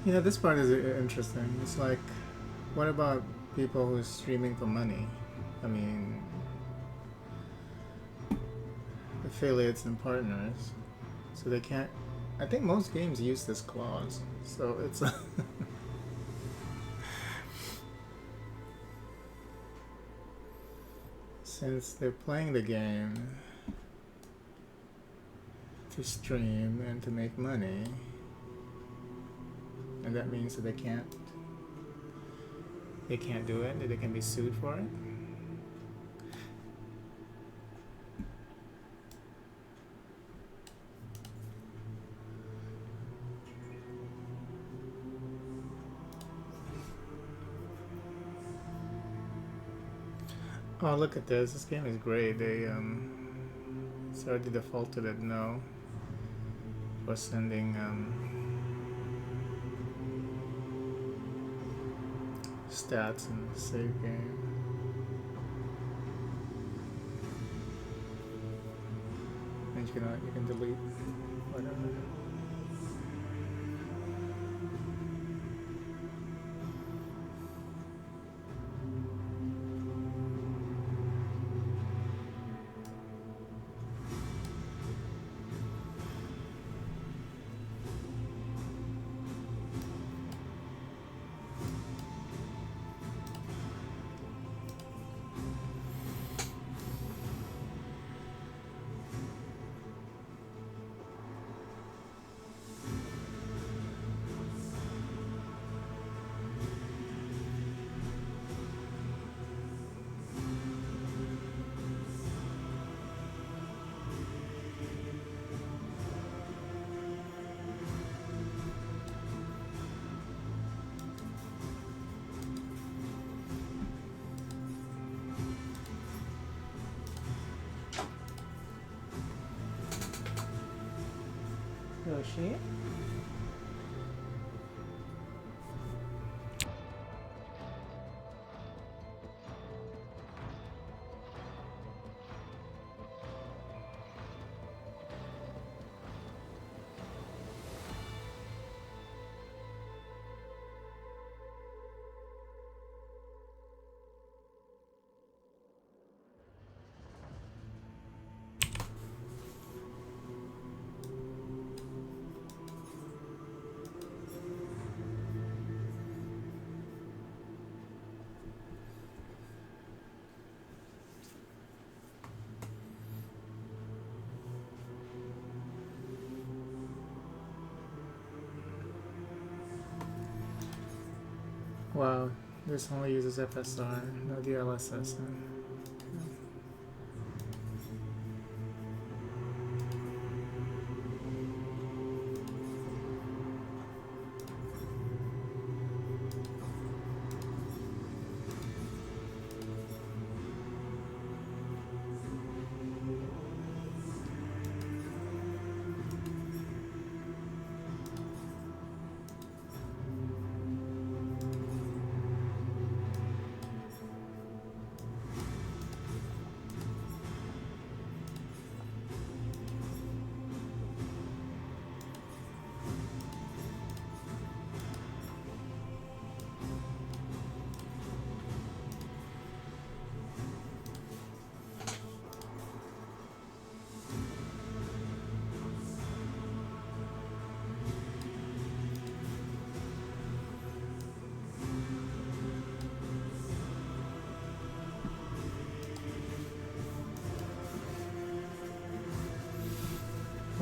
You know, this part is interesting. It's like, what about people who are streaming for money? I mean, affiliates and partners. So they can't. I think most games use this clause. So it's. Since they're playing the game to stream and to make money, and that means that they can't do it, that they can be sued for it. Oh, look at this. This game is great. It's already defaulted at no for sending stats in the save game. And you can delete whatever. Yoshi? Wow, this only uses FSR, no DLSS.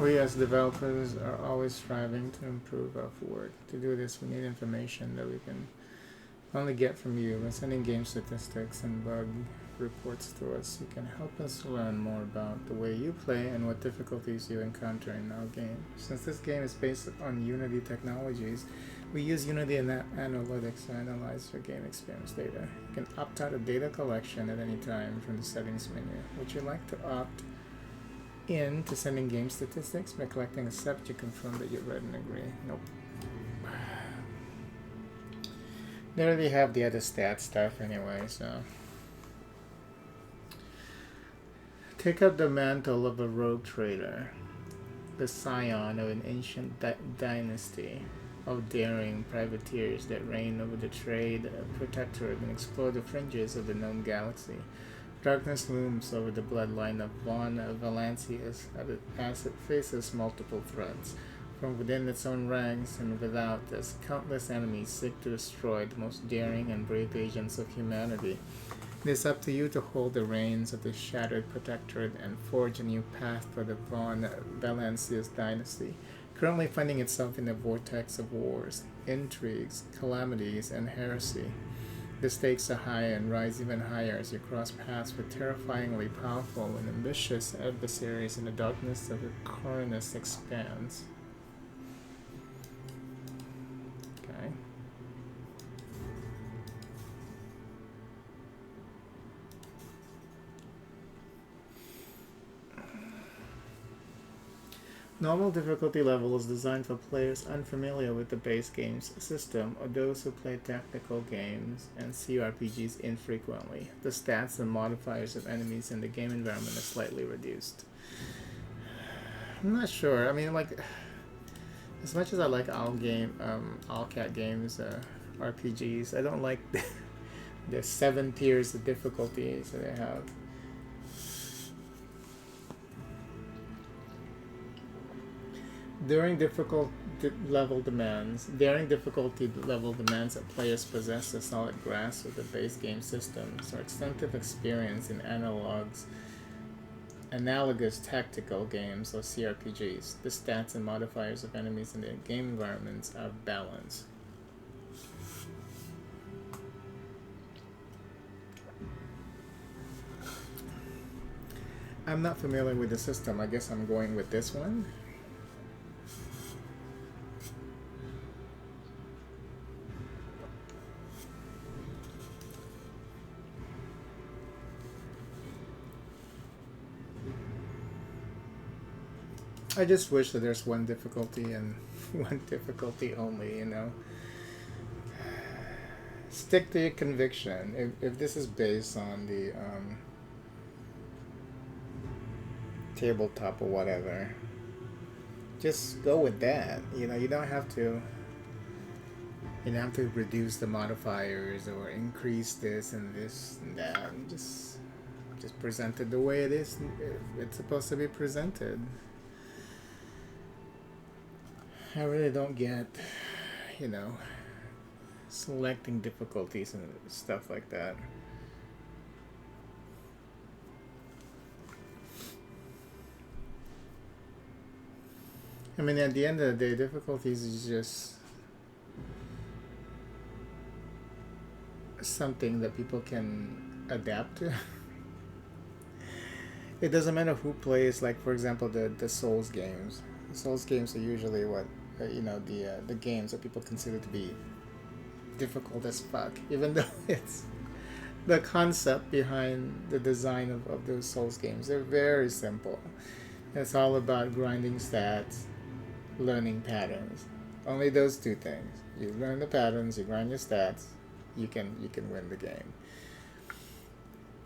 We as developers are always striving to improve our work. To do this, we need information that we can only get from you. By sending game statistics and bug reports to us, you can help us learn more about the way you play and what difficulties you encounter in our game. Since this game is based on Unity technologies, we use Unity analytics to analyze your game experience data. You can opt out of data collection at any time from the settings menu. Would you like to opt in to sending game statistics? By collecting a set, you confirm that you read and agree. Nope. They already have the other stat stuff anyway, so. Take up the mantle of a rogue trader, the scion of an ancient dynasty. of daring privateers that reign over the trade protectorate and explore the fringes of the known galaxy. Darkness looms over the bloodline of von Valancius as it faces multiple threats. From within its own ranks and without, as countless enemies seek to destroy the most daring and brave agents of humanity. It is up to you to hold the reins of the shattered protectorate and forge a new path for the von Valancius dynasty, currently finding itself in a vortex of wars, intrigues, calamities, and heresy. The stakes are high and rise even higher as you cross paths with terrifyingly powerful and ambitious adversaries in the darkness of the Coronus expanse. Okay. Normal difficulty level is designed for players unfamiliar with the base game's system or those who play tactical games and CRPGs infrequently. The stats and modifiers of enemies in the game environment are slightly reduced. I'm not sure. I mean, like, as much as I like all cat games, RPGs, I don't like the 7 tiers of difficulties that they have. Daring difficulty level demands that players possess a solid grasp of the base game systems or extensive experience in analogous tactical games or CRPGs. The stats and modifiers of enemies in the game environments are balanced. I'm not familiar with the system. I guess I'm going with this one. I just wish that there's one difficulty and one difficulty only, you know. Stick to your conviction. If this is based on the tabletop or whatever, just go with that. You know, you don't have to reduce the modifiers or increase this and that. Just present it the way it is. It's supposed to be presented. I really don't get, you know, selecting difficulties and stuff like that. I mean, at the end of the day, difficulties is just something that people can adapt to. It doesn't matter who plays, like, for example, the Souls games. The Souls games are usually what, the games that people consider to be difficult as fuck, even though it's the concept behind the design of those Souls games. They're very simple. It's all about grinding stats, learning patterns. Only those two things. You learn the patterns, you grind your stats, you can win the game.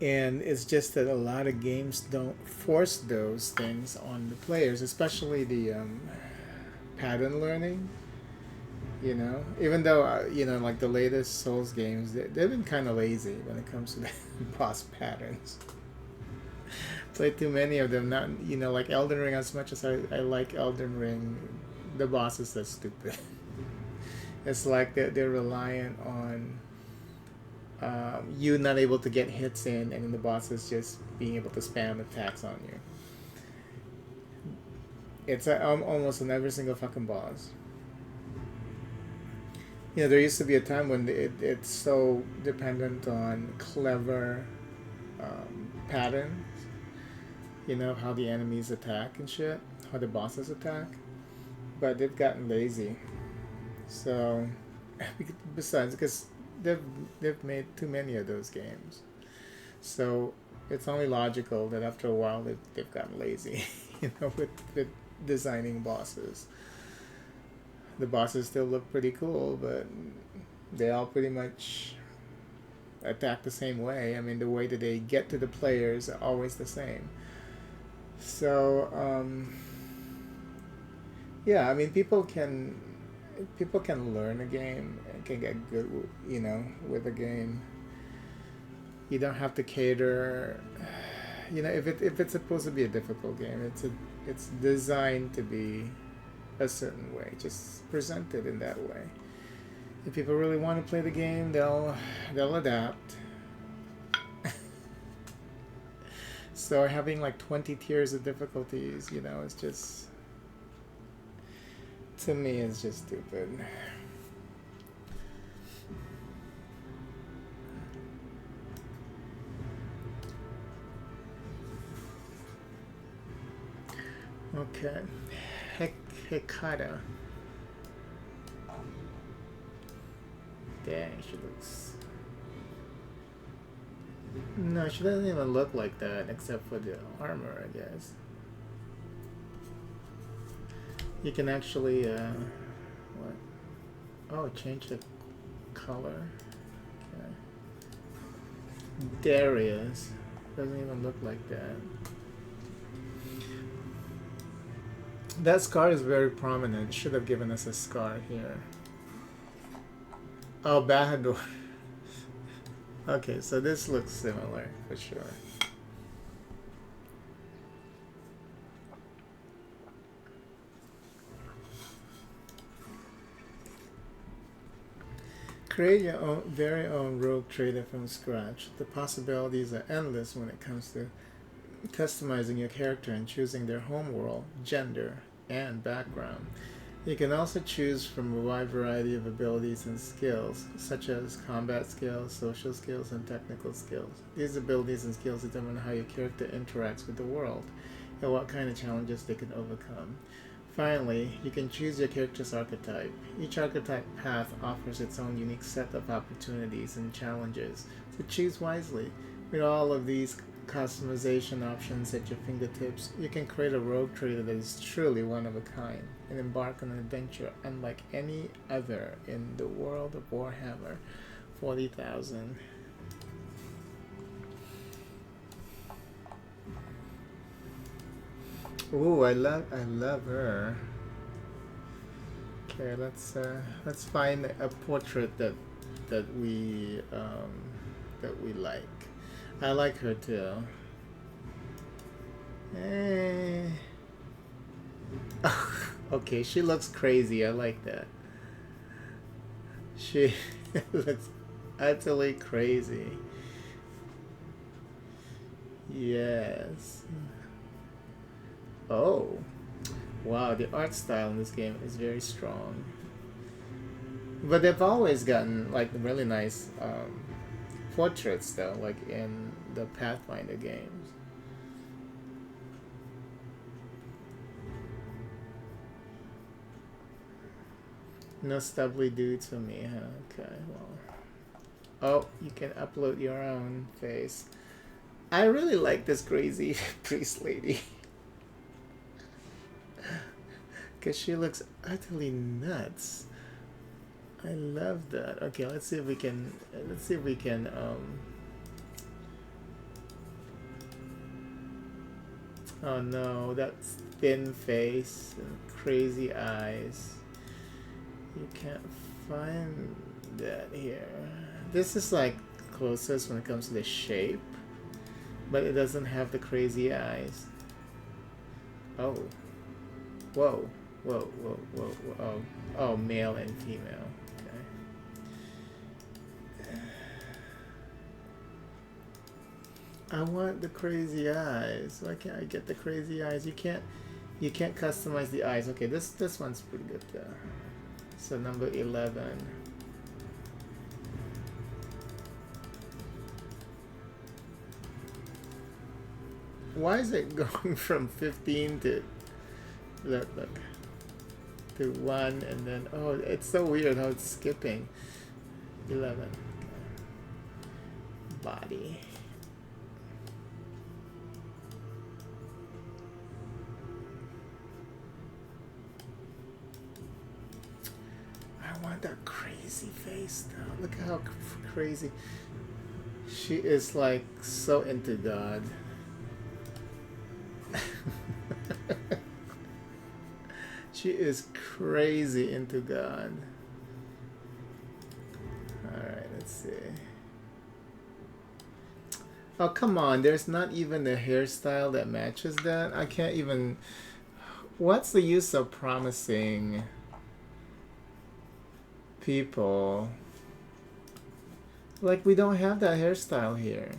And it's just that a lot of games don't force those things on the players, especially the pattern learning. You know, even though like the latest Souls games, they've been kind of lazy when it comes to the boss patterns. Played too many of them. Not like Elden Ring. As much as I like Elden Ring, the bosses are stupid. It's like they're reliant on you not able to get hits in, and the bosses just being able to spam attacks on you. It's almost on every single fucking boss. There used to be a time when it's so dependent on clever patterns. How the enemies attack and shit, how the bosses attack. But they've gotten lazy. So, besides, because they've made too many of those games. So, it's only logical that after a while they've gotten lazy, with designing bosses. The bosses still look pretty cool, but they all pretty much attack the same way. I mean, the way that they get to the players are always the same. So, yeah, I mean, people can people can learn a game and can get good, with a game. You don't have to cater. If it's supposed to be a difficult game, it's designed to be a certain way. Just present it in that way. If people really want to play the game, they'll adapt. So having like 20 tiers of difficulties, it's just, to me, it's just stupid. Okay. Hekata. Dang, she looks... No, she doesn't even look like that, except for the armor, I guess. You can actually, what? Oh, change the color. Okay. Darius. Doesn't even look like that. That scar is very prominent. Should have given us a scar here. Oh, Bahadur. Okay, so this looks similar for sure. Create your own very own rogue trader from scratch. The possibilities are endless when it comes to customizing your character and choosing their home world, gender, and background. You can also choose from a wide variety of abilities and skills, such as combat skills, social skills, and technical skills. These abilities and skills determine how your character interacts with the world and what kind of challenges they can overcome. Finally, you can choose your character's archetype. Each archetype path offers its own unique set of opportunities and challenges, so choose wisely. With all of these customization options at your fingertips, you can create a rogue trader that is truly one of a kind and embark on an adventure unlike any other in the world of Warhammer 40,000. Ooh, I love her. Okay, let's find a portrait that we like. I like her too. Okay, she looks crazy. I like that. She looks utterly crazy. Yes. Oh. Wow, the art style in this game is very strong. But they've always gotten like really nice portraits though, like in the Pathfinder games. No stubbly dudes for me, huh? Okay, well. Oh, you can upload your own face. I really like this crazy priest lady. Because she looks utterly nuts. I love that. Okay, let's see if we can oh no, that's thin face and crazy eyes. You can't find that here. This is like closest when it comes to the shape, but it doesn't have the crazy eyes. Oh. Whoa. Whoa, whoa, whoa, whoa. Oh, male and female. Okay. I want the crazy eyes. Why can't I get the crazy eyes? You can't customize the eyes. Okay, this one's pretty good though. So number 11. Why is it going from 15 to look to 1 and then oh, it's so weird how it's skipping. 11. Okay. Body. I want that crazy face though. Look how crazy. She is like so into God. She is crazy into God. Alright, let's see. Oh, come on. There's not even a hairstyle that matches that. I can't even... What's the use of promising people? Like, we don't have that hairstyle here.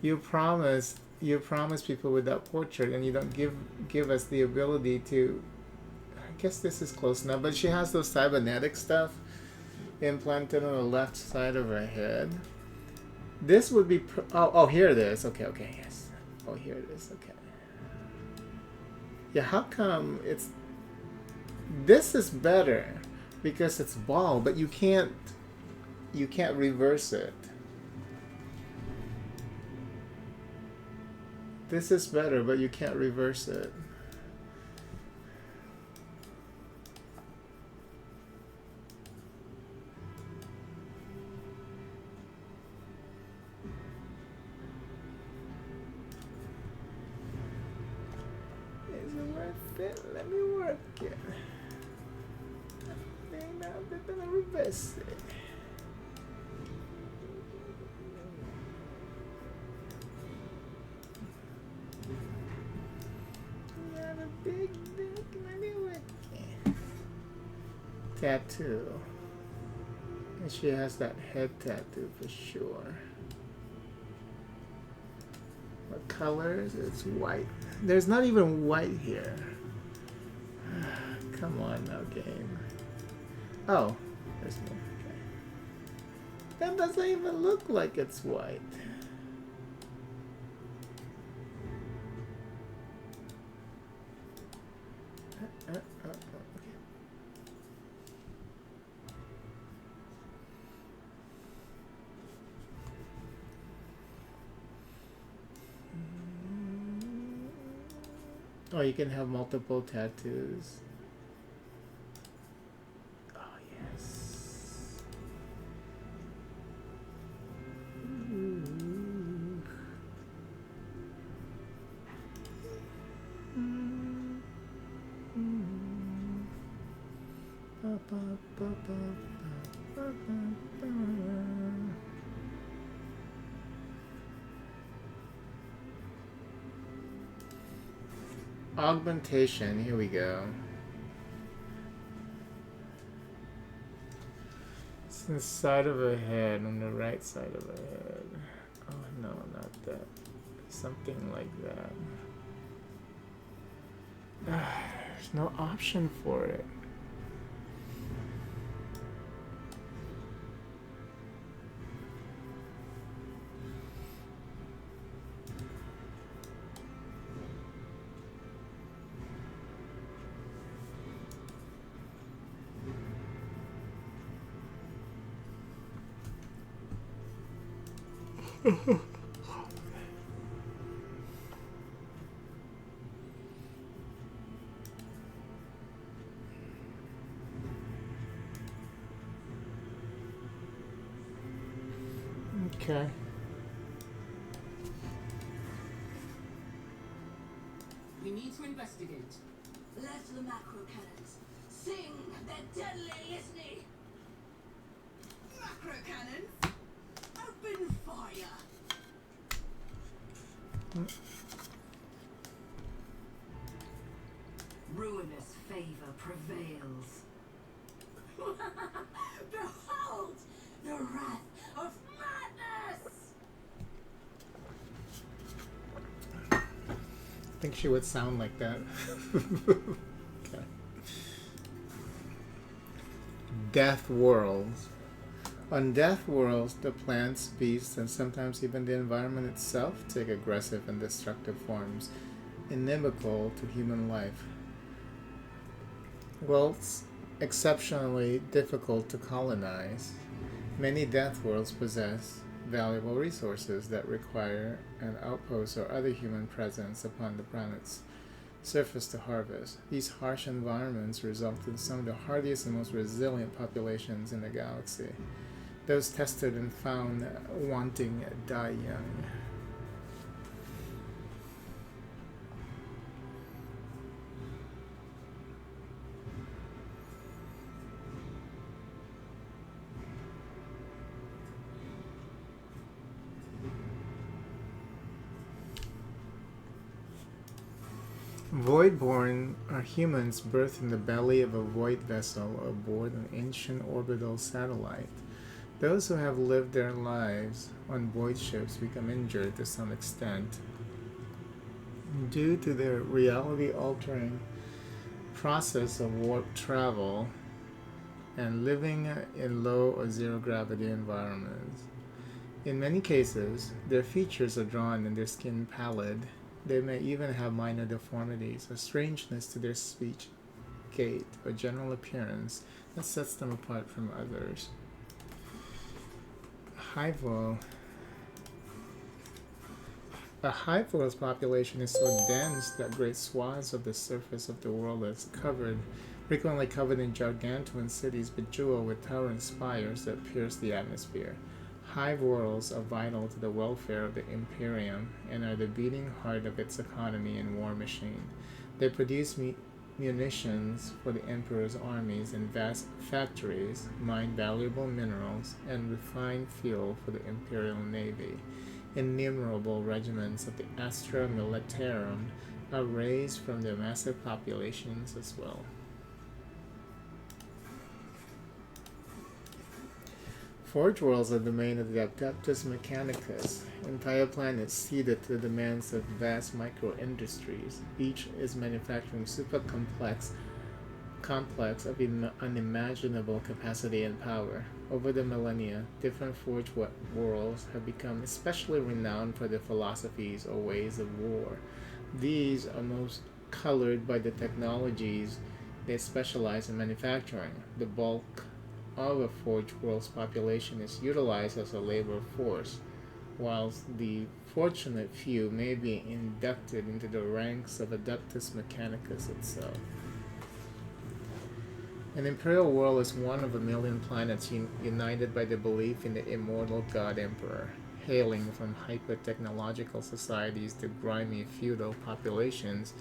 You promise people with that portrait, and you don't give us the ability to... I guess this is close enough, but she has those cybernetic stuff implanted on the left side of her head. This would be... Oh, here it is. Okay, yes. Oh, here it is. Okay. Yeah, how come it's... This is better because it's bald, but you can't reverse it. This is better, but you can't reverse it. Is it worth it? Let me work it. Now they're gonna reverse it. Big tattoo. And she has that head tattoo for sure. What colors? It's white. There's not even white here. Come on now, game. Oh, there's more. Okay. That doesn't even look like it's white. Oh, you can have multiple tattoos. Oh, yes. Augmentation, here we go. It's the side of her head, on the right side of her head. Oh no, not that. Something like that. There's no option for it. Okay. We need to investigate. Let the macro cannons sing their deadly litany. Macro cannons, open fire. Ruinous favor prevails. Behold the wrath of madness! I think she would sound like that. Okay. Death Worlds. On Death Worlds, the plants, beasts, and sometimes even the environment itself take aggressive and destructive forms, inimical to human life. Worlds exceptionally difficult to colonize. Many Death Worlds possess valuable resources that require an outpost or other human presence upon the planet's surface to harvest. These harsh environments result in some of the hardiest and most resilient populations in the galaxy. Those tested and found wanting die young. Voidborn are humans birthed in the belly of a void vessel aboard an ancient orbital satellite. Those who have lived their lives on void ships become injured to some extent due to their reality-altering process of warp travel and living in low or zero-gravity environments. In many cases, their features are drawn and their skin pallid. They may even have minor deformities, a strangeness to their speech, gait, or general appearance that sets them apart from others. Hive A hive world's population is so dense that great swaths of the surface of the world is frequently covered in gargantuan cities bejeweled with towering spires that pierce the atmosphere. Hive worlds are vital to the welfare of the Imperium and are the beating heart of its economy and war machine. They produce munitions for the Emperor's armies in vast factories, mine valuable minerals, and refine fuel for the Imperial Navy. Innumerable regiments of the Astra Militarum are raised from their massive populations as well. Forge worlds are the domain of the Adeptus Mechanicus, entire planets ceded to the demands of vast micro-industries. Each is manufacturing super-complex of unimaginable capacity and power. Over the millennia, different forge worlds have become especially renowned for their philosophies or ways of war. These are most colored by the technologies they specialize in manufacturing. The bulk of a forge world's population is utilized as a labor force, whilst the fortunate few may be inducted into the ranks of Adeptus Mechanicus itself. An imperial world is one of a million planets united by the belief in the immortal God Emperor. Hailing from hyper-technological societies to grimy feudal populations,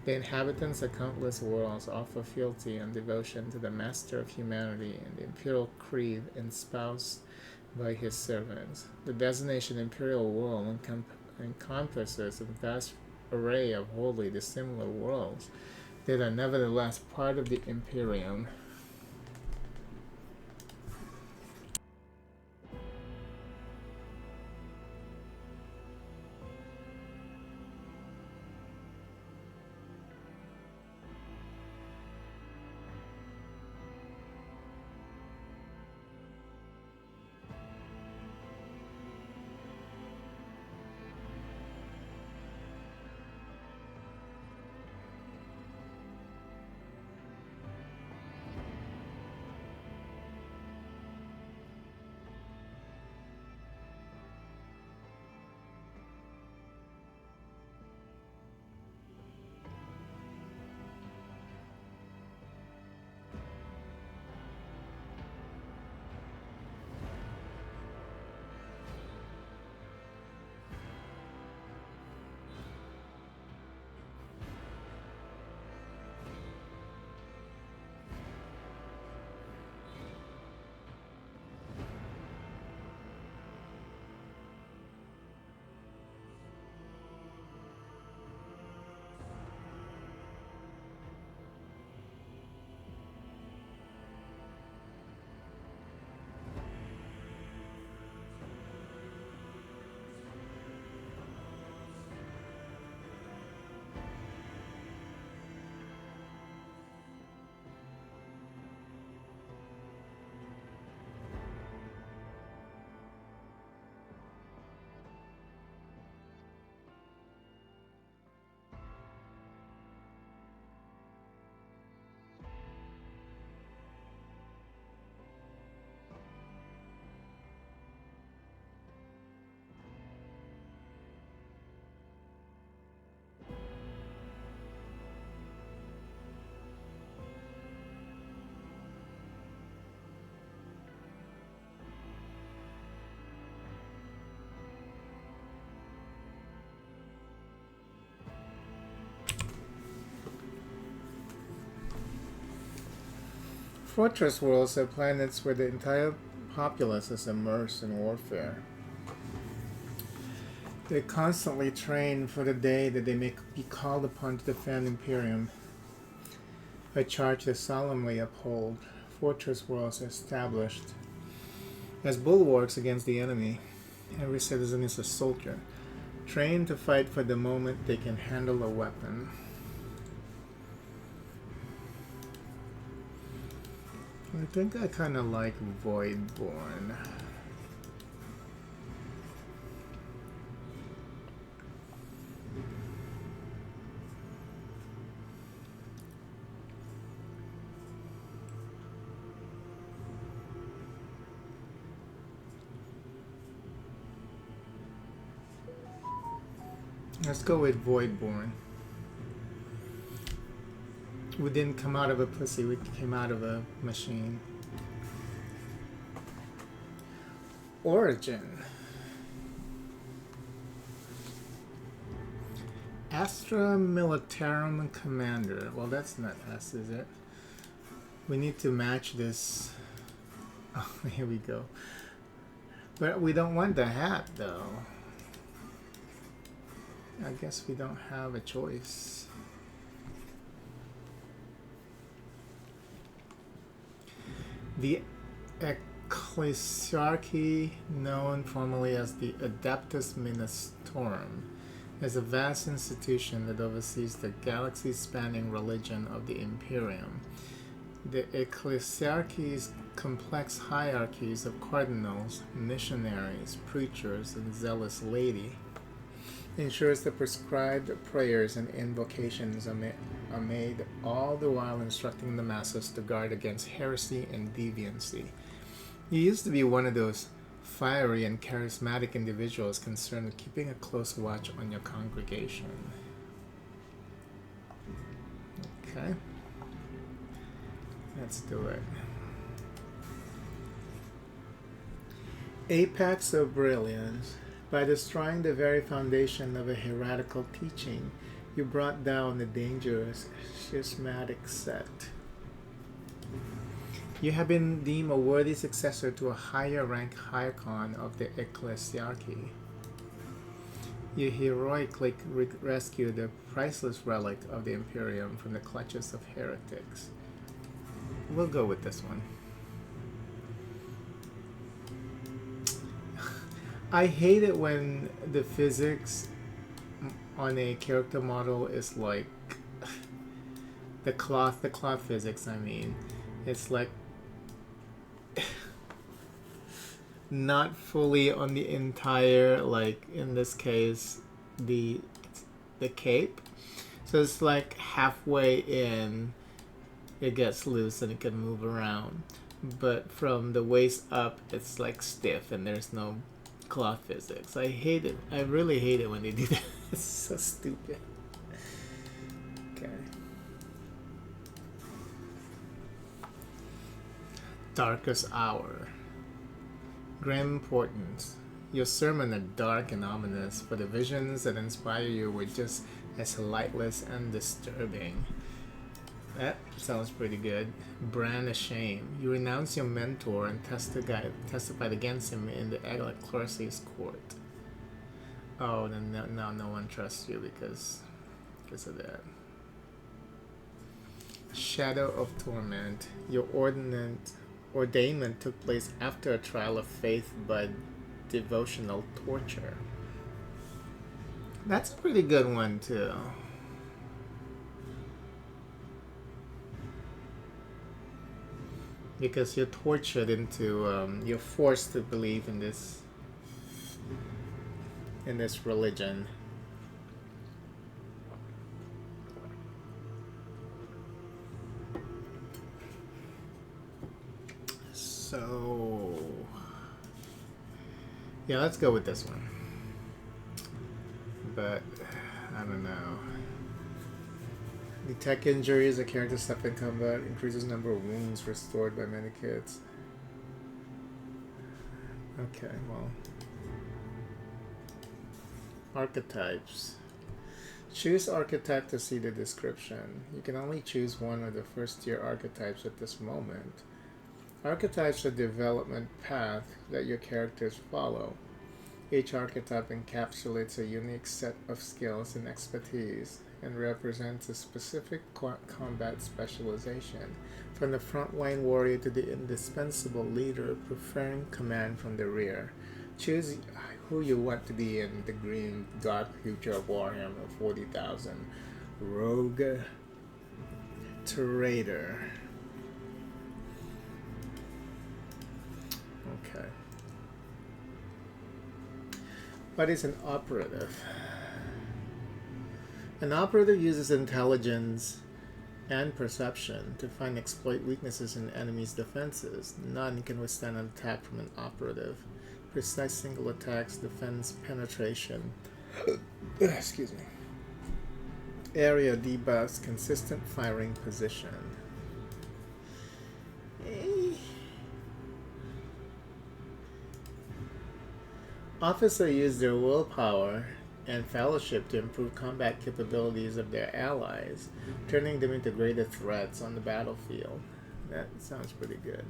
the inhabitants of countless worlds offer fealty and devotion to the master of humanity and the imperial creed espoused by his servants. The designation imperial world encompasses a vast array of wholly dissimilar worlds that are nevertheless part of the Imperium. Fortress worlds are planets where the entire populace is immersed in warfare. They constantly train for the day that they may be called upon to defend Imperium, a charge they solemnly uphold. Fortress walls established as bulwarks against the enemy. Every citizen is a soldier, trained to fight for the moment they can handle a weapon. I think I kind of like Voidborn. Let's go with Voidborn. We didn't come out of a pussy, we came out of a machine. Origin. Astra Militarum Commander. Well, that's not us, is it? We need to match this. Oh, here we go. But we don't want the hat, though. I guess we don't have a choice. The Ecclesiarchy, known formally as the Adeptus Ministorum, is a vast institution that oversees the galaxy-spanning religion of the Imperium. The Ecclesiarchy's complex hierarchies of cardinals, missionaries, preachers, and zealous laity ensures the prescribed prayers and invocations are made, all the while instructing the masses to guard against heresy and deviancy. You used to be one of those fiery and charismatic individuals concerned with keeping a close watch on your congregation. Okay. Let's do it. Apex of Brilliance. By destroying the very foundation of a heretical teaching, you brought down the dangerous schismatic sect. You have been deemed a worthy successor to a higher rank Hierarchon of the Ecclesiarchy. You heroically rescued the priceless relic of the Imperium from the clutches of heretics. We'll go with this one. I hate it when the physics on a character model is like the cloth physics, I mean. It's like not fully on the entire, like in this case, the cape. So it's like halfway in, it gets loose and it can move around. But from the waist up, it's like stiff and there's no cloth physics. I hate it. I really hate it when they do that. It's so stupid. Okay. Darkest Hour. Grim Portents. Your sermon are dark and ominous, but the visions that inspire you were just as lightless and disturbing. That sounds pretty good. Brand a shame. You renounced your mentor and testified against him in the Ecclesiarchy's court. Oh, then now no one trusts you because of that. Shadow of Torment. Your ordainment took place after a trial of faith by devotional torture. That's a pretty good one too. Because you're tortured into, you're forced to believe in this religion. So, yeah, let's go with this one. But, I don't know. Detect injuries, a character stuck in combat, increases number of wounds restored by many kids. Okay, well. Archetypes. Choose archetype to see the description. You can only choose one of the first tier archetypes at this moment. Archetypes are development path that your characters follow. Each archetype encapsulates a unique set of skills and expertise and represents a specific combat specialization, from the frontline warrior to the indispensable leader preferring command from the rear. Choose who you want to be in the green dark future of Warhammer 40,000. Rogue Trader. Okay. What is an operative? An operative uses intelligence and perception to find exploit weaknesses in enemies' defenses. None can withstand an attack from an operative. Precise single attacks, defense, penetration. Excuse me. Area debuffs, consistent firing position. Officers use their willpower and fellowship to improve combat capabilities of their allies, turning them into greater threats on the battlefield. That sounds pretty good.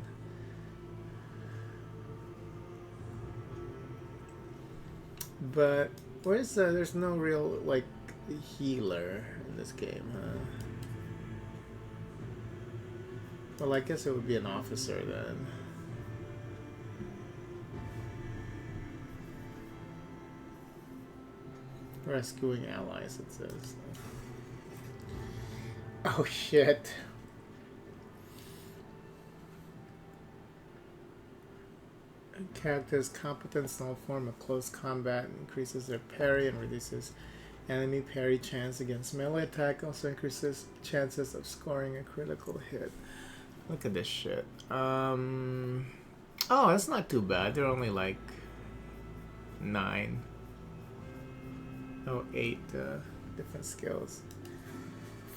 But there's no real like healer in this game, huh? Well, I guess it would be an officer then. Rescuing allies, it says. Oh shit. A character's competence in all form of close combat increases their parry and reduces enemy parry chance against melee attack. Also increases chances of scoring a critical hit. Look at this shit. Oh, that's not too bad. They're only like 9. Oh, 8 different skills.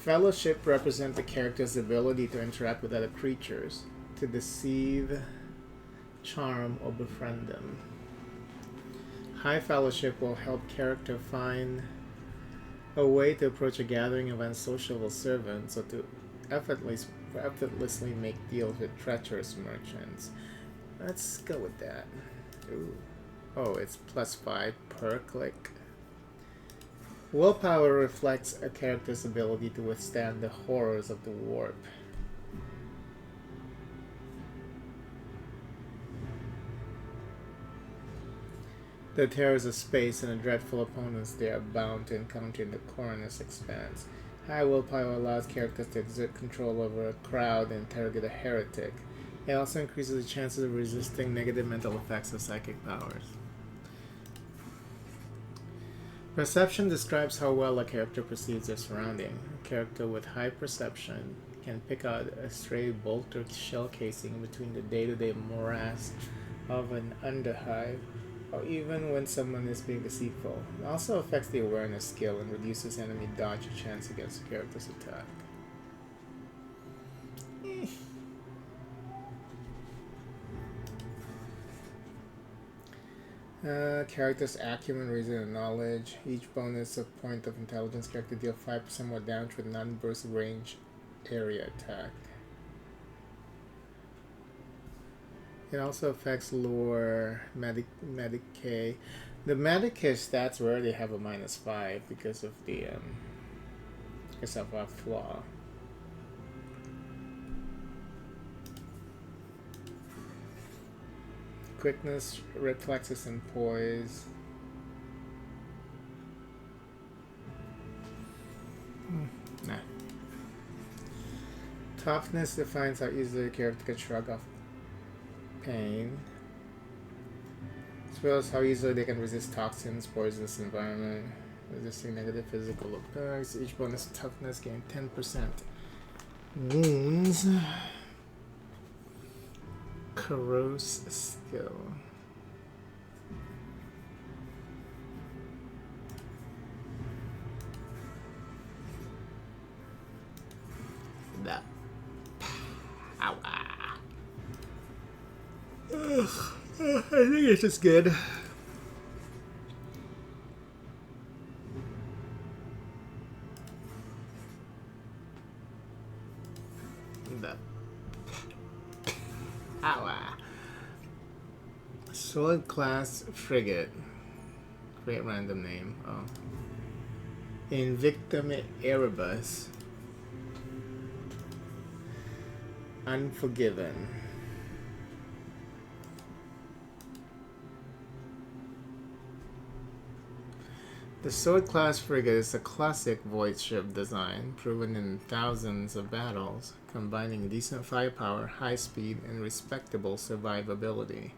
Fellowship represents the character's ability to interact with other creatures, to deceive, charm, or befriend them. High Fellowship will help character find a way to approach a gathering of unsociable servants or to effortlessly make deals with treacherous merchants. Let's go with that. Ooh. Oh, it's +5 per click. Willpower reflects a character's ability to withstand the horrors of the warp. The terrors of space and the dreadful opponents they are bound to encounter in the Coronus expanse. High willpower allows characters to exert control over a crowd and interrogate a heretic. It also increases the chances of resisting negative mental effects of psychic powers. Perception describes how well a character perceives their surrounding. A character with high perception can pick out a stray bolt or shell casing between the day-to-day morass of an underhive, or even when someone is being deceitful. It also affects the awareness skill and reduces enemy dodge chance against a character's attack. Character's acumen, reason, and knowledge. Each bonus of point of intelligence character deal 5% more damage with non-burst range area attack. It also affects lore, Medicae. The Medicae stats rarely have a -5 because of the a flaw. Quickness, reflexes, and poise. Nah. Toughness defines how easily a character can shrug off pain, as well as how easily they can resist toxins, poisonous environment, resisting negative physical effects. Each bonus toughness gain 10%. Wounds. Corrosive skill. That. Ow. I think it's just good. That. Ow. Sword class frigate. Create random name. Oh. Invictum Erebus. Unforgiven. The Sword class frigate is a classic void ship design, proven in thousands of battles, combining decent firepower, high speed, and respectable survivability.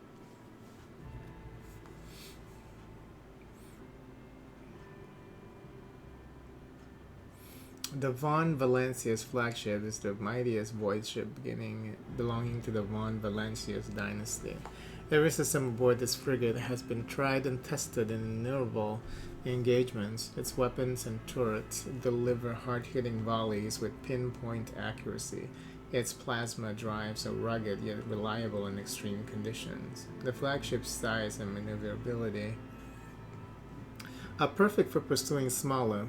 The Von Valancius flagship is the mightiest void ship belonging to the Von Valancius dynasty. Every system aboard this frigate has been tried and tested in innumerable engagements. Its weapons and turrets deliver hard-hitting volleys with pinpoint accuracy. Its plasma drives are rugged yet reliable in extreme conditions. The flagship's size and maneuverability are perfect for pursuing smaller,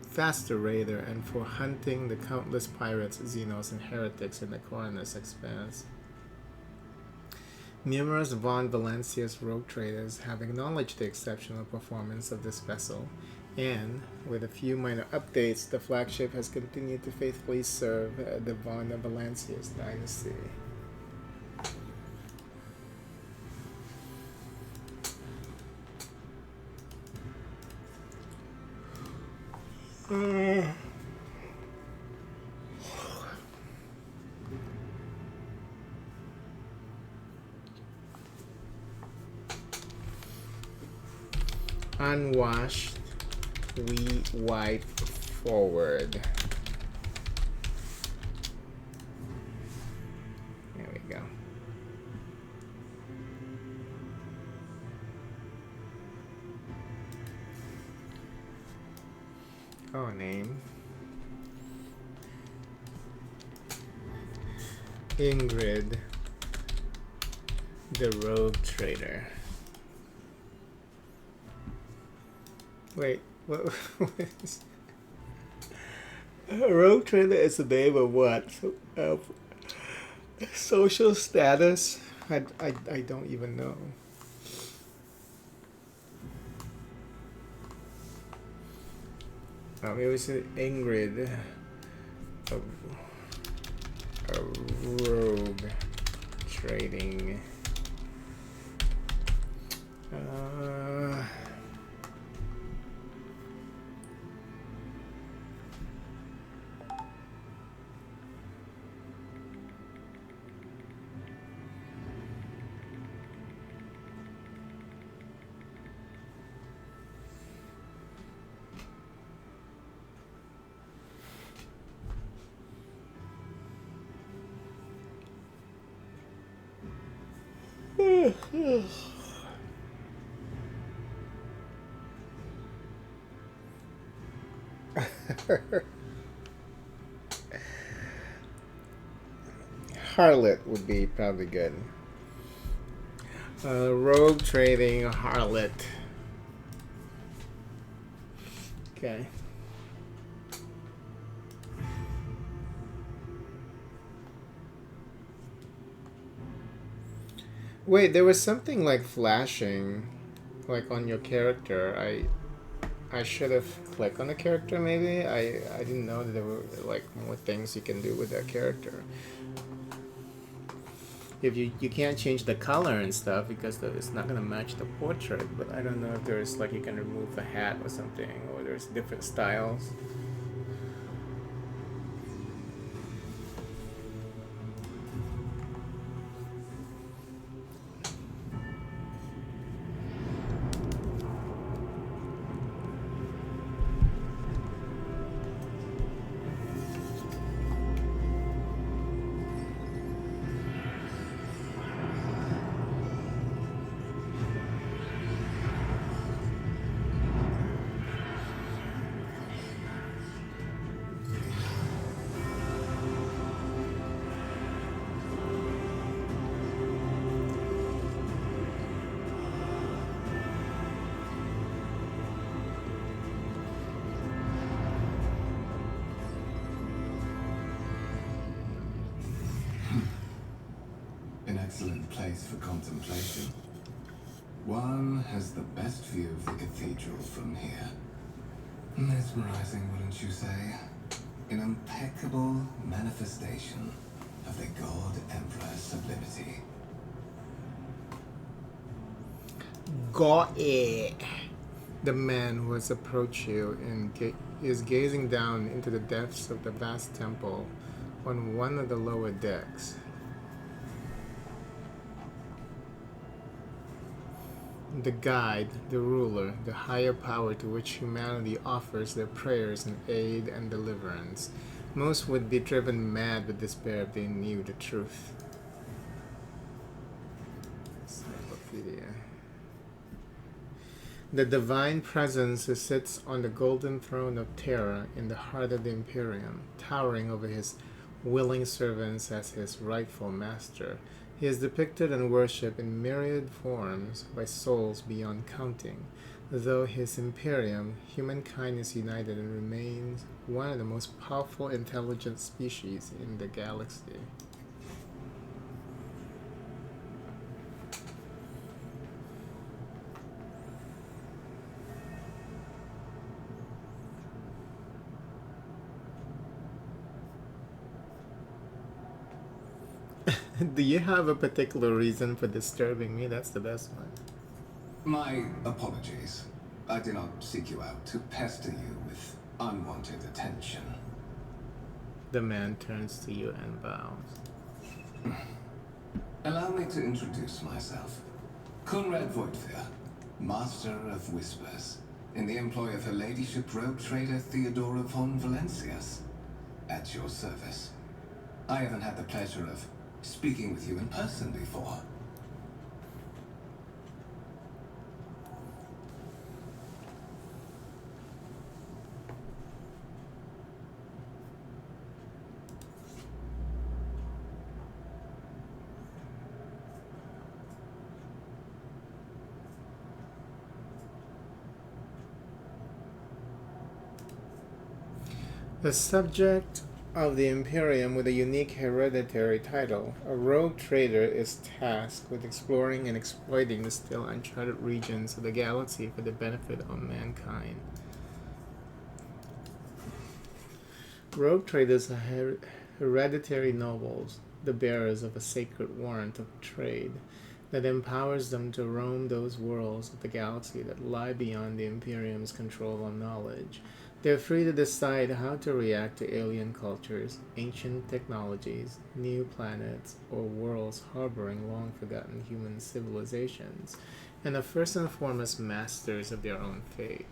faster raider and for hunting the countless pirates, xenos, and heretics in the Coronus Expanse. Numerous Von Valancius rogue traders have acknowledged the exceptional performance of this vessel, and, with a few minor updates, the flagship has continued to faithfully serve the Von Valancius dynasty. Unwashed, we wipe forward. There we go. Oh, name. Ingrid, the rogue trader. Wait, what is... A rogue trader is the name of what? Of social status? I don't even know. Maybe it's Ingrid, a rogue trading. Harlot would be probably good. Rogue trading harlot. Okay. Wait, there was something like flashing, like on your character. I should have clicked on the character maybe. I didn't know that there were like more things you can do with that character. If you can't change the color and stuff because it's not gonna match the portrait. But I don't know if there's like you can remove the hat or something, or there's different styles. An excellent place for contemplation. One has the best view of the cathedral from here. Mesmerizing, wouldn't you say? An impeccable manifestation of the God Emperor's sublimity. Got it. The man who has approached you is gazing down into the depths of the vast temple on one of the lower decks. The guide, the ruler, the higher power to which humanity offers their prayers and aid and deliverance. Most would be driven mad with despair if they knew the truth. Encyclopedia. The divine presence who sits on the golden throne of terror in the heart of the Imperium, towering over his willing servants as his rightful master. He is depicted and worshipped in myriad forms by souls beyond counting. Though his Imperium, humankind is united and remains one of the most powerful intelligent species in the galaxy. Do you have a particular reason for disturbing me? That's the best one. My apologies. I did not seek you out to pester you with unwanted attention. The man turns to you and bows. Allow me to introduce myself. Conrad Voigtfir, Master of Whispers, in the employ of Her Ladyship Rogue Trader Theodora von Valencius. At your service. I haven't had the pleasure of speaking with you in person before. The subject of the Imperium with a unique hereditary title, a rogue trader is tasked with exploring and exploiting the still uncharted regions of the galaxy for the benefit of mankind. Rogue traders are hereditary nobles, the bearers of a sacred warrant of trade that empowers them to roam those worlds of the galaxy that lie beyond the Imperium's control or knowledge. They are free to decide how to react to alien cultures, ancient technologies, new planets, or worlds harboring long-forgotten human civilizations, and are first and foremost masters of their own fate.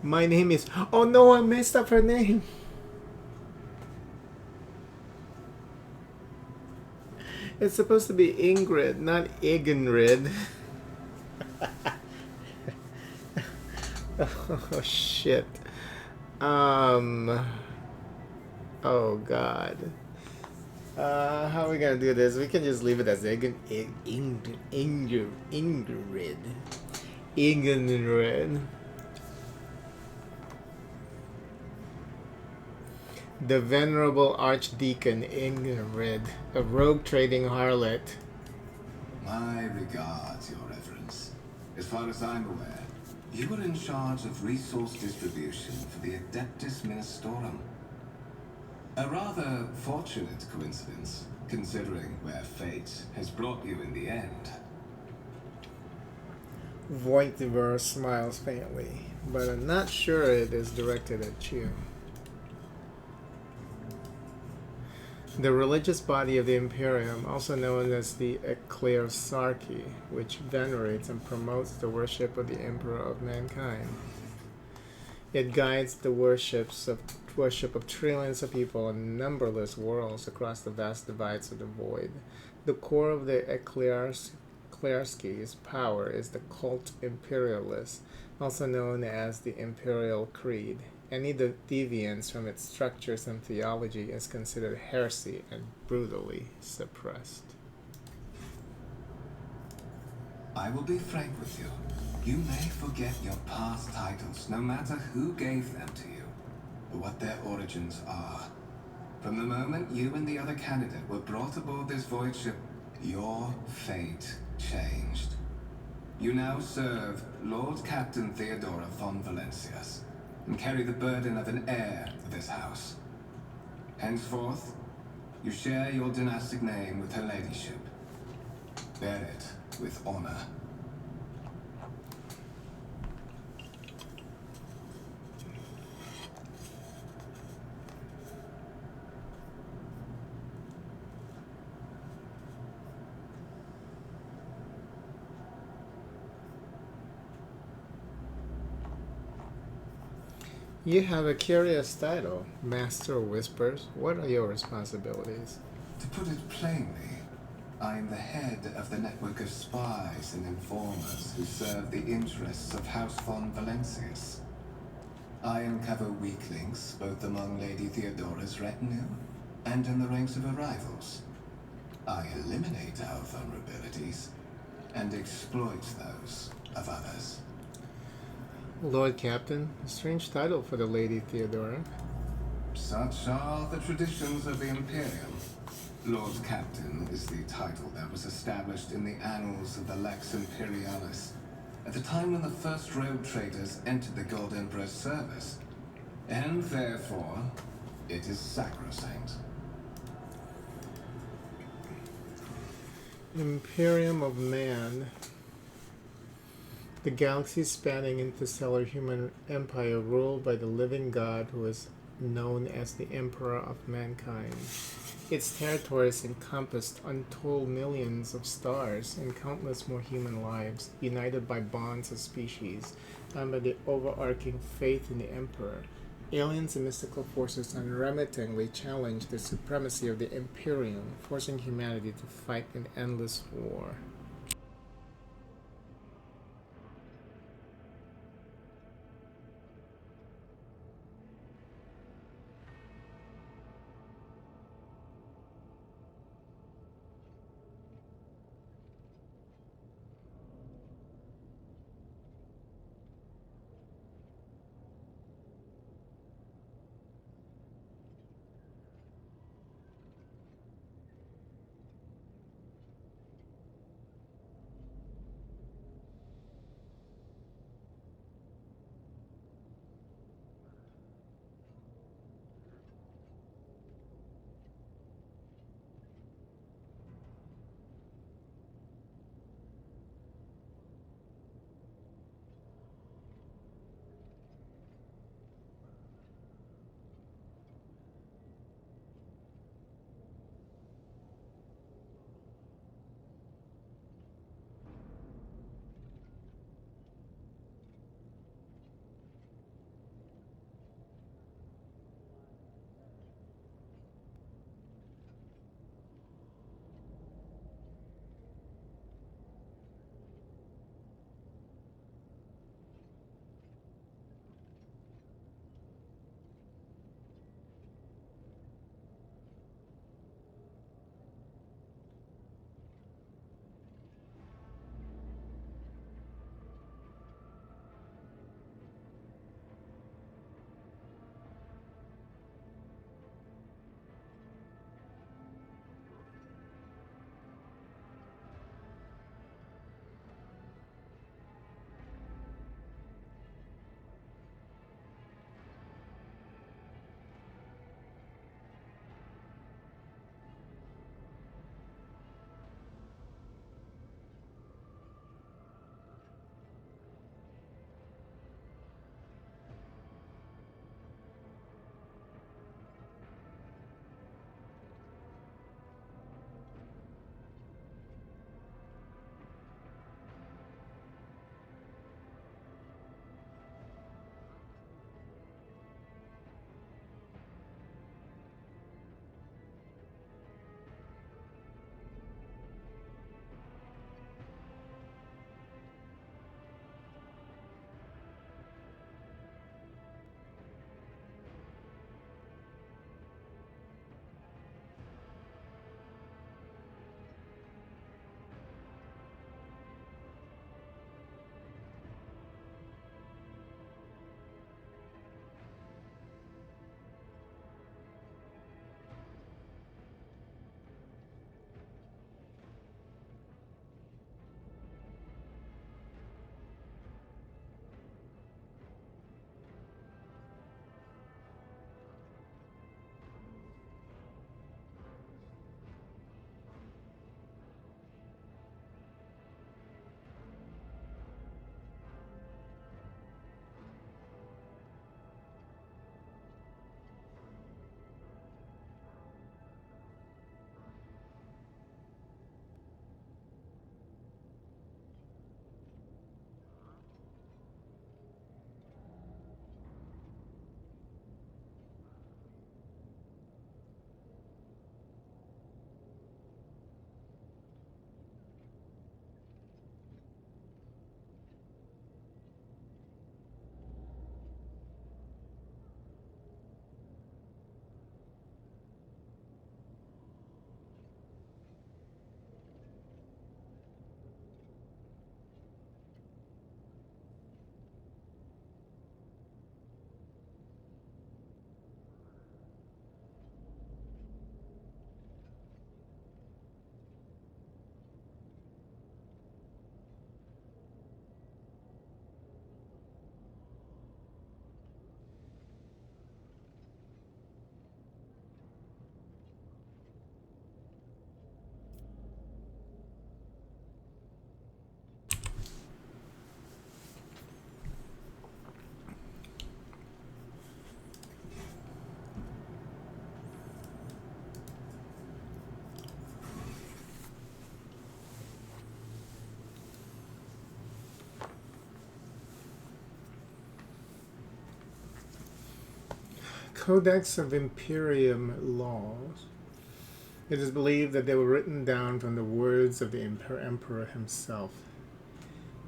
My name is... Oh no, I messed up her name! It's supposed to be Ingrid, not Egenrid. Oh shit. Oh god. How are we gonna do this? We can just leave it as Ingrid. Egenrid. The venerable Archdeacon Ingrid, a rogue trading harlot. My regards, Your Reverence. As far as I'm aware, you were in charge of resource distribution for the Adeptus Ministorum. A rather fortunate coincidence, considering where fate has brought you in the end. Voigtver smiles faintly, but I'm not sure it is directed at you. The religious body of the Imperium, also known as the Ecclesiarchy, which venerates and promotes the worship of the Emperor of mankind. It guides the worship of trillions of people in numberless worlds across the vast divides of the void. The core of the Ecclesiarchy's power is the cult imperialist, also known as the Imperial Creed. Any deviance from its structures and theology is considered heresy and brutally suppressed. I will be frank with you. You may forget your past titles, no matter who gave them to you, or what their origins are. From the moment you and the other candidate were brought aboard this void ship, your fate changed. You now serve Lord Captain Theodora von Valencias, and carry the burden of an heir of this house. Henceforth, you share your dynastic name with her ladyship. Bear it with honor. You have a curious title, Master of Whispers. What are your responsibilities? To put it plainly, I am the head of the network of spies and informers who serve the interests of House von Valencias. I uncover weak links both among Lady Theodora's retinue and in the ranks of her rivals. I eliminate our vulnerabilities and exploit those of others. Lord Captain, a strange title for the Lady Theodora. Such are the traditions of the Imperium. Lord Captain is the title that was established in the annals of the Lex Imperialis at the time when the first road traders entered the Gold Emperor's service, and therefore it is sacrosanct. Imperium of Man. The galaxy spanning interstellar human empire ruled by the living god who is known as the Emperor of Mankind. Its territories encompassed untold millions of stars and countless more human lives, united by bonds of species, and by the overarching faith in the Emperor. Aliens and mystical forces unremittingly challenged the supremacy of the Imperium, forcing humanity to fight an endless war. Codex of Imperium laws. It is believed that they were written down from the words of the Emperor himself.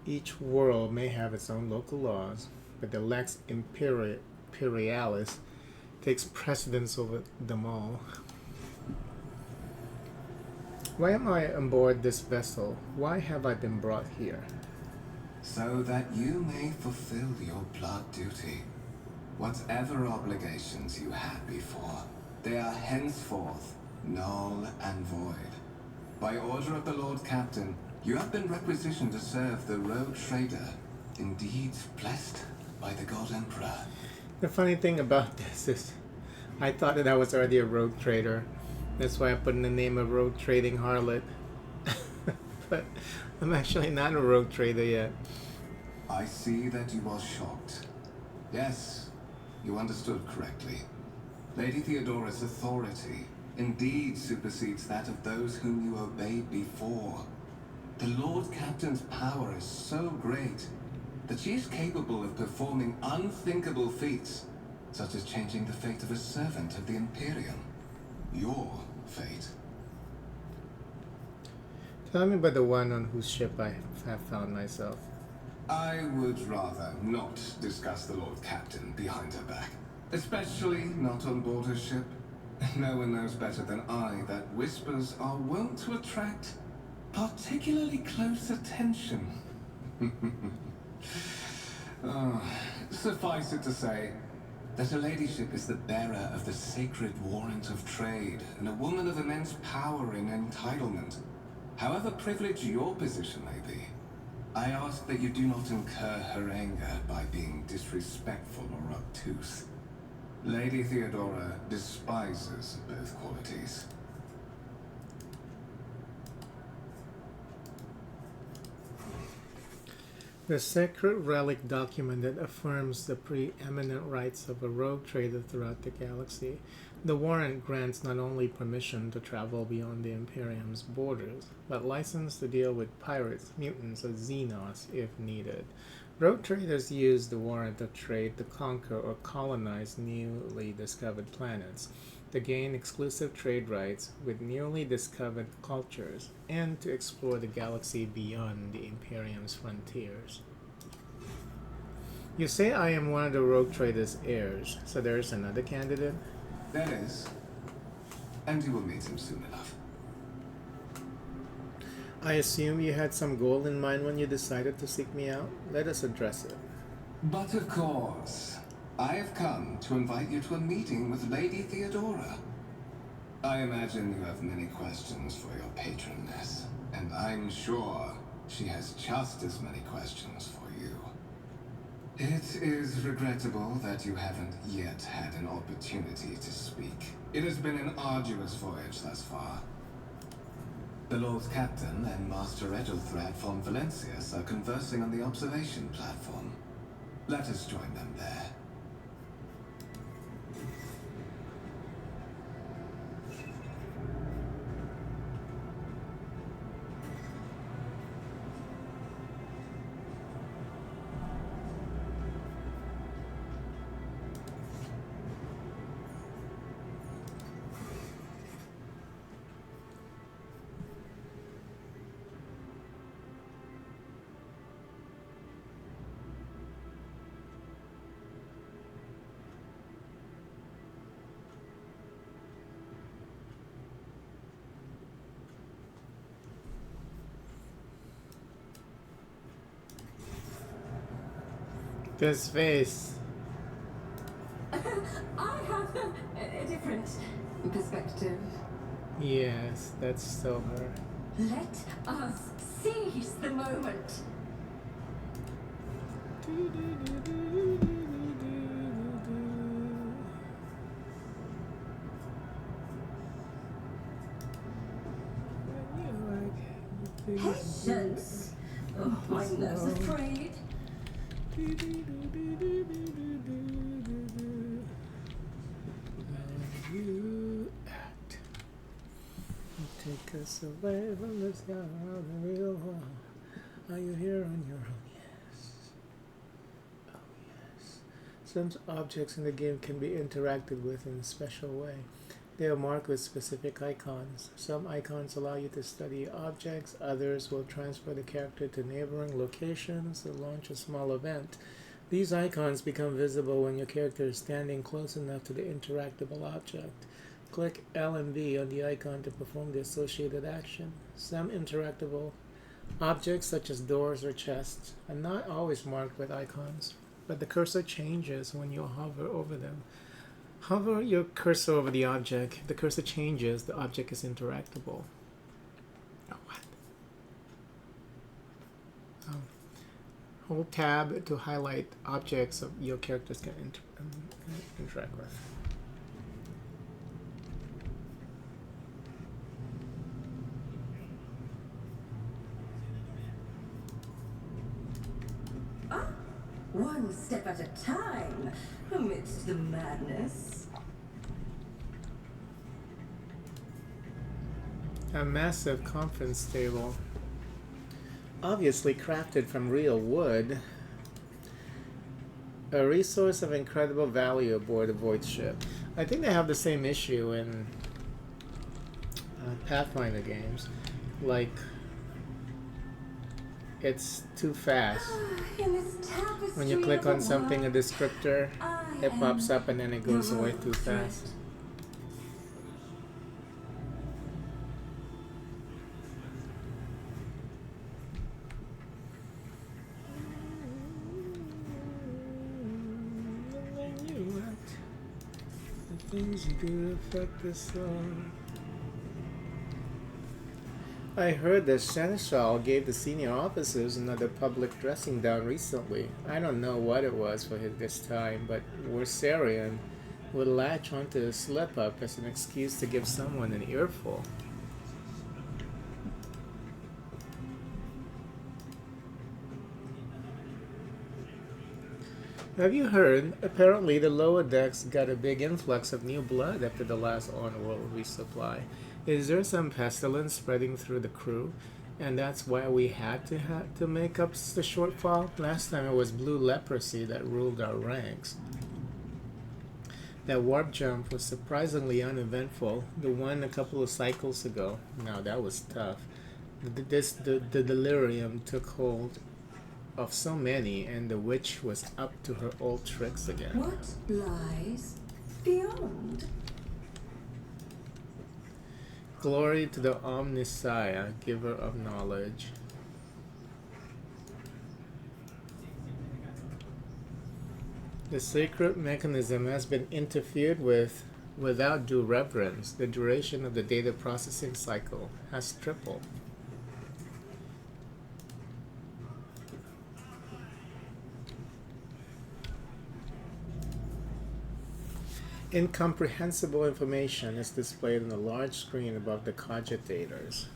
Each world may have its own local laws, but the Lex Imperialis takes precedence over them all. Why am I on board this vessel? Why have I been brought here? So that you may fulfill your blood duty. Whatever obligations you had before, they are henceforth null and void. By order of the Lord Captain, you have been requisitioned to serve the rogue trader, indeed blessed by the God Emperor. The funny thing about this is, I thought that I was already a rogue trader. That's why I put in the name of rogue trading harlot. But I'm actually not a rogue trader yet. I see that you are shocked. Yes, you understood correctly. Lady Theodora's authority indeed supersedes that of those whom you obeyed before. The Lord Captain's power is so great that she is capable of performing unthinkable feats, such as changing the fate of a servant of the Imperium. Your fate. Tell me about the one on whose ship I have found myself. I would rather not discuss the Lord Captain behind her back. Especially not on board her ship. No one knows better than I that whispers are wont to attract particularly close attention. Suffice it to say that her ladyship is the bearer of the sacred warrant of trade and a woman of immense power and entitlement. However privileged your position may be, I ask that you do not incur her anger by being disrespectful or obtuse. Lady Theodora despises both qualities. The sacred relic document that affirms the preeminent rights of a rogue trader throughout the galaxy. The warrant grants not only permission to travel beyond the Imperium's borders, but license to deal with pirates, mutants, or xenos if needed. Rogue traders use the warrant of trade to conquer or colonize newly discovered planets, to gain exclusive trade rights with newly discovered cultures, and to explore the galaxy beyond the Imperium's frontiers. You say I am one of the rogue traders' heirs, so there is another candidate? There is. And you will meet him soon enough. I assume you had some goal in mind when you decided to seek me out. Let us address it. But of course, I have come to invite you to a meeting with Lady Theodora. I imagine you have many questions for your patroness, and I'm sure she has just as many questions for you. It is regrettable that you haven't yet had an opportunity to speak. It has been an arduous voyage thus far. The Lord Captain and Master Edelthrad von Valencius are conversing on the observation platform. Let us join them there. This face. I have a different perspective. Yes, that's still her. Let us seize the moment. Patience. Oh, my nerves are frayed. You act. You take us away from the sky of the real world. Are you here on your own? Yes. Oh yes. Some objects in the game can be interacted with in a special way. They are marked with specific icons. Some icons allow you to study objects, others will transfer the character to neighboring locations or launch a small event. These icons become visible when your character is standing close enough to the interactable object. Click L and V on the icon to perform the associated action. Some interactable objects, such as doors or chests, are not always marked with icons, but the cursor changes when you hover over them. Hover your cursor over the object. If the cursor changes, the object is interactable. Oh, what? Hold tab to highlight objects of your characters can interact with. One step at a time, amidst the madness. A massive conference table, obviously crafted from real wood. A resource of incredible value aboard a void ship. I think they have the same issue in Pathfinder games. Like, it's too fast. When you click on something, a descriptor, it pops up and then it goes away too fast. The things you do affect the song. I heard that Seneschal gave the senior officers another public dressing down recently. I don't know what it was for this time, but Worsarian would latch onto a slip-up as an excuse to give someone an earful. Have you heard? Apparently the lower decks got a big influx of new blood after the last on-world resupply. Is there some pestilence spreading through the crew? And that's why we had to make up the shortfall? Last time it was blue leprosy that ruled our ranks. That warp jump was surprisingly uneventful. The one a couple of cycles ago. Now that was tough. The delirium took hold of so many, and the witch was up to her old tricks again. What lies beyond? Glory to the Omnissiah, giver of knowledge. The sacred mechanism has been interfered with without due reverence. The duration of the data processing cycle has tripled. Incomprehensible information is displayed on a large screen above the cogitators.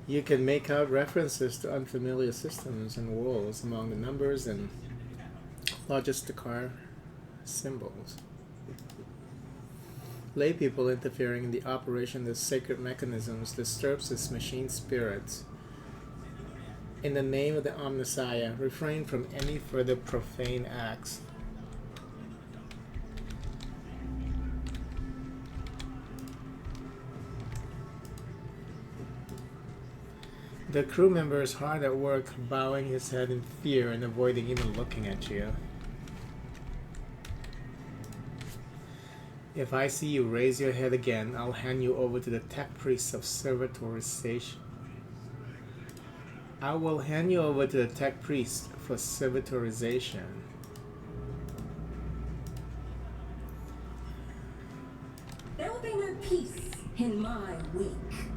You can make out references to unfamiliar systems and worlds among the numbers and logisticar symbols. Lay people interfering in the operation of the sacred mechanisms disturbs its machine spirits. In the name of the Omnissiah, refrain from any further profane acts. The crew member is hard at work, bowing his head in fear and avoiding even looking at you. If I see you raise your head again, I'll hand you over to the tech priests of servitorization. I will hand you over to the tech priest for servitorization. There will be no peace in my wake.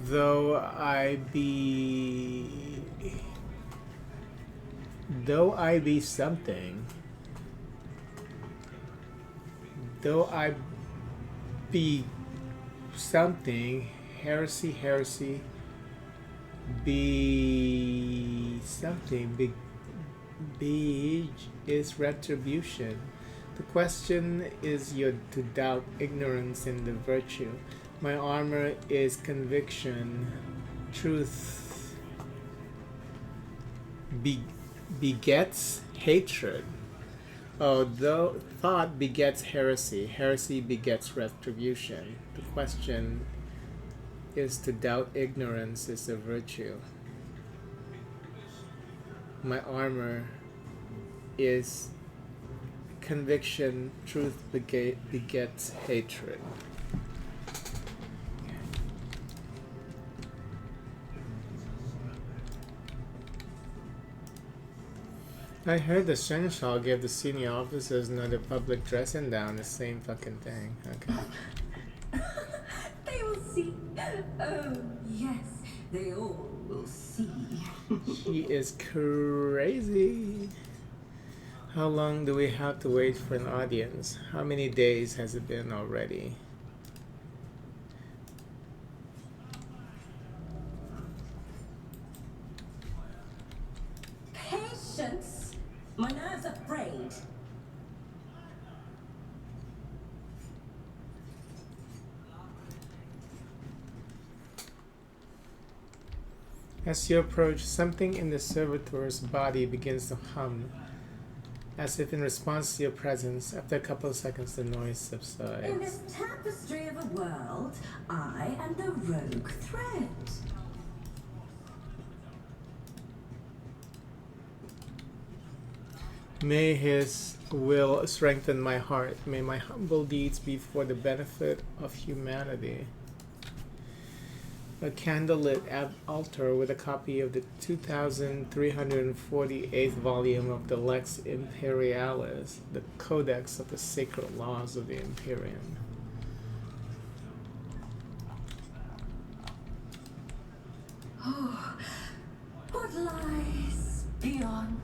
Though I be something, though I be something, heresy, be something, big is retribution. The question is to doubt ignorance in the virtue. My armor is conviction, truth begets hatred. Although thought begets heresy, heresy begets retribution. The question is to doubt ignorance is a virtue. My armor is conviction, truth begets hatred. I heard the Seneschal gave the senior officers another public dressing down, the same fucking thing. Okay. They will see. Oh, yes, they all will see. He is crazy. How long do we have to wait for an audience? How many days has it been already? Patience. My nerves are frayed. As you approach, something in the servitor's body begins to hum, as if in response to your presence. After a couple of seconds, the noise In subsides. this tapestry of a world, I am the rogue thread. May his will strengthen my heart. May my humble deeds be for the benefit of humanity. A candlelit altar with a copy of the 2348th volume of the Lex Imperialis, the Codex of the Sacred Laws of the Imperium. Oh, what lies beyond?